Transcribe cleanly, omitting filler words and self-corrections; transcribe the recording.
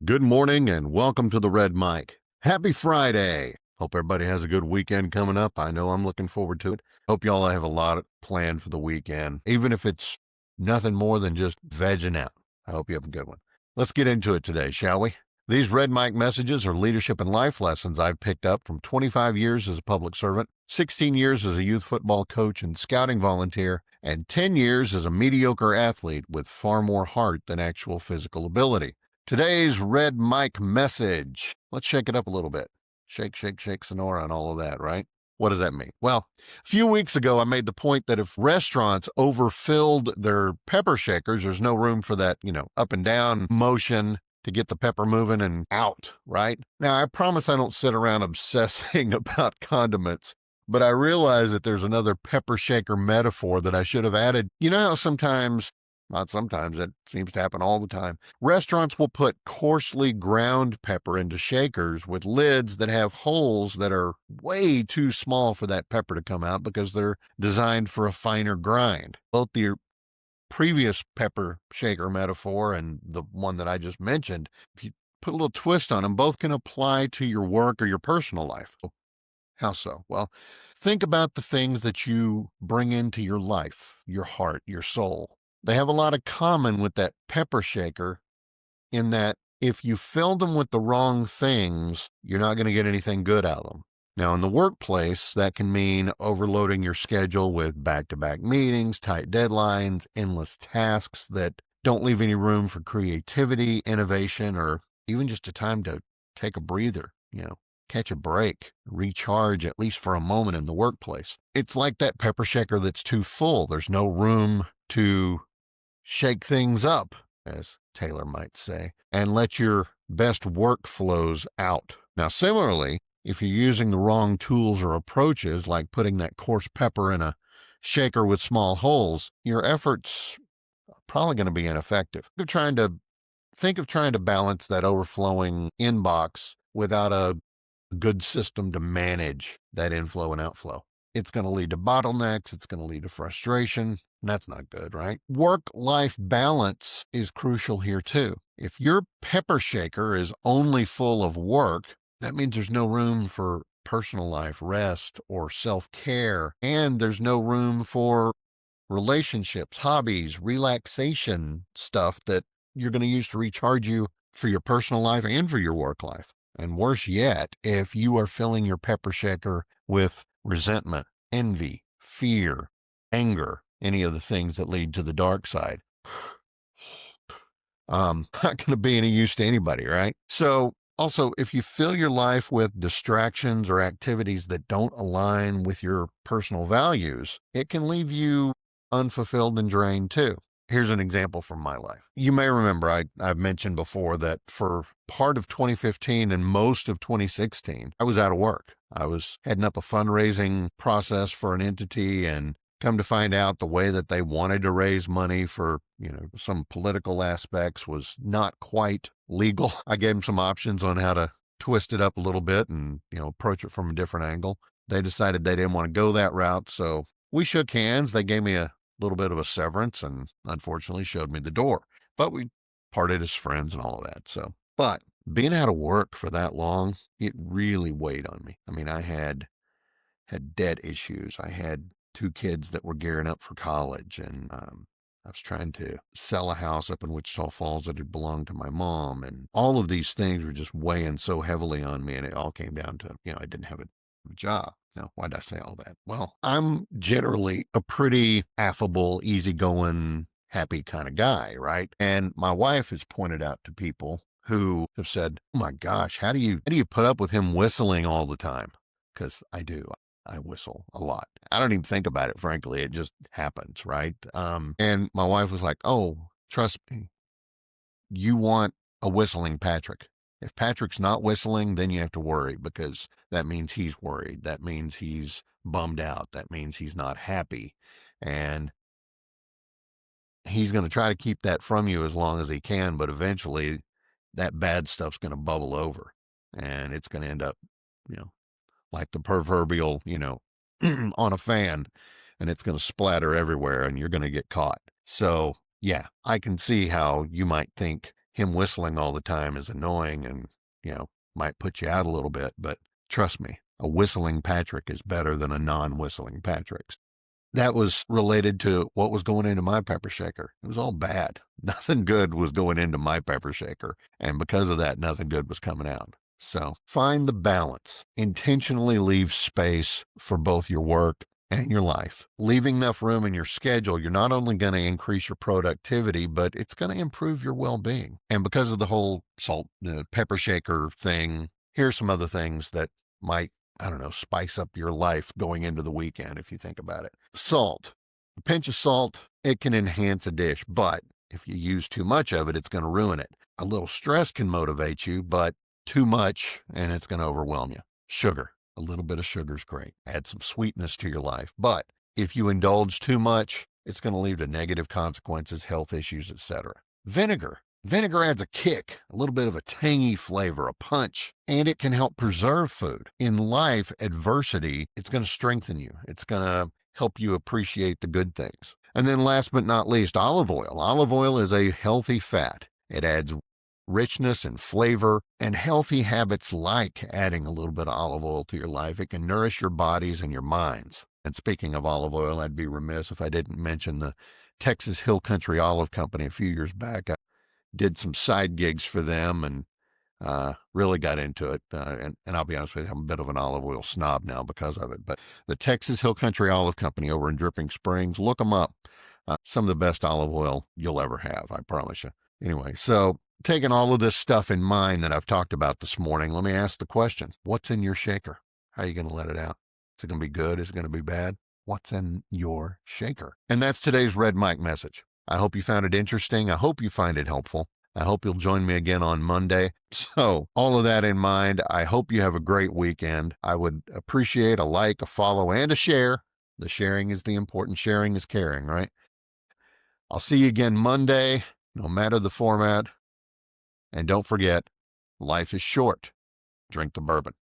Good morning and welcome to the Red Mic. Happy Friday. Hope everybody has a good weekend coming up. I know I'm looking forward to it. Hope y'all have a lot planned for the weekend, even if it's nothing more than just vegging out. I hope you have a good one. Let's get into it today, shall we? These Red Mic messages are leadership and life lessons I've picked up from 25 years as a public servant, 16 years as a youth football coach and scouting volunteer, and 10 years as a mediocre athlete with far more heart than actual physical ability. Today's Red Mic message. Let's shake it up a little bit. Shake, shake, shake, Sonora, and all of that, right? What does that mean? Well, a few weeks ago, I made the point that if restaurants overfilled their pepper shakers, there's no room for that, up and down motion to get the pepper moving and out, right? Now, I promise I don't sit around obsessing about condiments, but I realize that there's another pepper shaker metaphor that I should have added. You know how sometimes, not sometimes, it seems to happen all the time, restaurants will put coarsely ground pepper into shakers with lids that have holes that are way too small for that pepper to come out because they're designed for a finer grind. Both the previous pepper shaker metaphor and the one that I just mentioned, if you put a little twist on them, both can apply to your work or your personal life. How so? Well, think about the things that you bring into your life, your heart, your soul. They have a lot of common with that pepper shaker in that if you fill them with the wrong things, you're not going to get anything good out of them. Now, in the workplace, that can mean overloading your schedule with back-to-back meetings, tight deadlines, endless tasks that don't leave any room for creativity, innovation, or even just a time to take a breather, catch a break, recharge at least for a moment in the workplace. It's like that pepper shaker that's too full. There's no room to shake things up, as Taylor might say, and let your best work flows out. Now, similarly, if you're using the wrong tools or approaches, like putting that coarse pepper in a shaker with small holes, your efforts are probably going to be ineffective. Think of trying to balance that overflowing inbox without a good system to manage that inflow and outflow. It's going to lead to bottlenecks. It's going to lead to frustration. That's not good, right? Work-life balance is crucial here too. If your pepper shaker is only full of work, that means there's no room for personal life, rest, or self-care, and there's no room for relationships, hobbies, relaxation stuff that you're going to use to recharge you for your personal life and for your work life. And worse yet, if you are filling your pepper shaker with resentment, envy, fear, anger, any of the things that lead to the dark side, not going to be any use to anybody, right? So also, if you fill your life with distractions or activities that don't align with your personal values, it can leave you unfulfilled and drained too. Here's an example from my life. You may remember I've mentioned before that for part of 2015 and most of 2016, I was out of work. I was heading up a fundraising process for an entity, and come to find out the way that they wanted to raise money for, some political aspects was not quite legal. I gave them some options on how to twist it up a little bit and, approach it from a different angle. They decided they didn't want to go that route, so we shook hands. They gave me a little bit of a severance and unfortunately showed me the door, but we parted as friends and all of that. But being out of work for that long, it really weighed on me. I mean, I had debt issues. I had two kids that were gearing up for college, and I was trying to sell a house up in Wichita Falls that had belonged to my mom, and all of these things were just weighing so heavily on me, and it all came down to, I didn't have a job. Now, why did I say all that? Well, I'm generally a pretty affable, easygoing, happy kind of guy, right? And my wife has pointed out to people who have said, "Oh my gosh, how do you put up with him whistling all the time?" Because I do. I whistle a lot. I don't even think about it, frankly. It just happens, right? And my wife was like, "Oh, trust me, you want a whistling Patrick. If Patrick's not whistling, then you have to worry because that means he's worried. That means he's bummed out. That means he's not happy. And he's going to try to keep that from you as long as he can, but eventually that bad stuff's going to bubble over and it's going to end up, like the proverbial, on a fan, and it's going to splatter everywhere and you're going to get caught." So yeah, I can see how you might think him whistling all the time is annoying and, might put you out a little bit, but trust me, a whistling Patrick is better than a non-whistling Patrick. That was related to what was going into my pepper shaker. It was all bad. Nothing good was going into my pepper shaker. And because of that, nothing good was coming out. So find the balance. Intentionally leave space for both your work and your life. Leaving enough room in your schedule, you're not only going to increase your productivity, but it's going to improve your well-being. And because of the whole pepper shaker thing, here's some other things that might, I don't know, spice up your life going into the weekend if you think about it. Salt. A pinch of salt, it can enhance a dish, but if you use too much of it, it's going to ruin it. A little stress can motivate you, but too much and it's going to overwhelm you. Sugar. A little bit of sugar is great. Add some sweetness to your life. But if you indulge too much, it's going to lead to negative consequences, health issues, etc. Vinegar. Vinegar adds a kick, a little bit of a tangy flavor, a punch, and it can help preserve food. In life, adversity, it's going to strengthen you. It's going to help you appreciate the good things. And then last but not least, olive oil. Olive oil is a healthy fat. It adds richness and flavor, and healthy habits like adding a little bit of olive oil to your life. It can nourish your bodies and your minds. And speaking of olive oil, I'd be remiss if I didn't mention the Texas Hill Country Olive Company. A few years back, I did some side gigs for them and really got into it. And I'll be honest with you, I'm a bit of an olive oil snob now because of it. But the Texas Hill Country Olive Company over in Dripping Springs, look them up. Some of the best olive oil you'll ever have, I promise you. Anyway, so taking all of this stuff in mind that I've talked about this morning, let me ask the question, what's in your shaker? How are you going to let it out? Is it going to be good? Is it going to be bad? What's in your shaker? And that's today's Red Mike message. I hope you found it interesting. I hope you find it helpful. I hope you'll join me again on Monday. So all of that in mind, I hope you have a great weekend. I would appreciate a like, a follow, and a share. The sharing is the important. Sharing is caring, right? I'll see you again Monday, no matter the format. And don't forget, life is short. Drink the bourbon.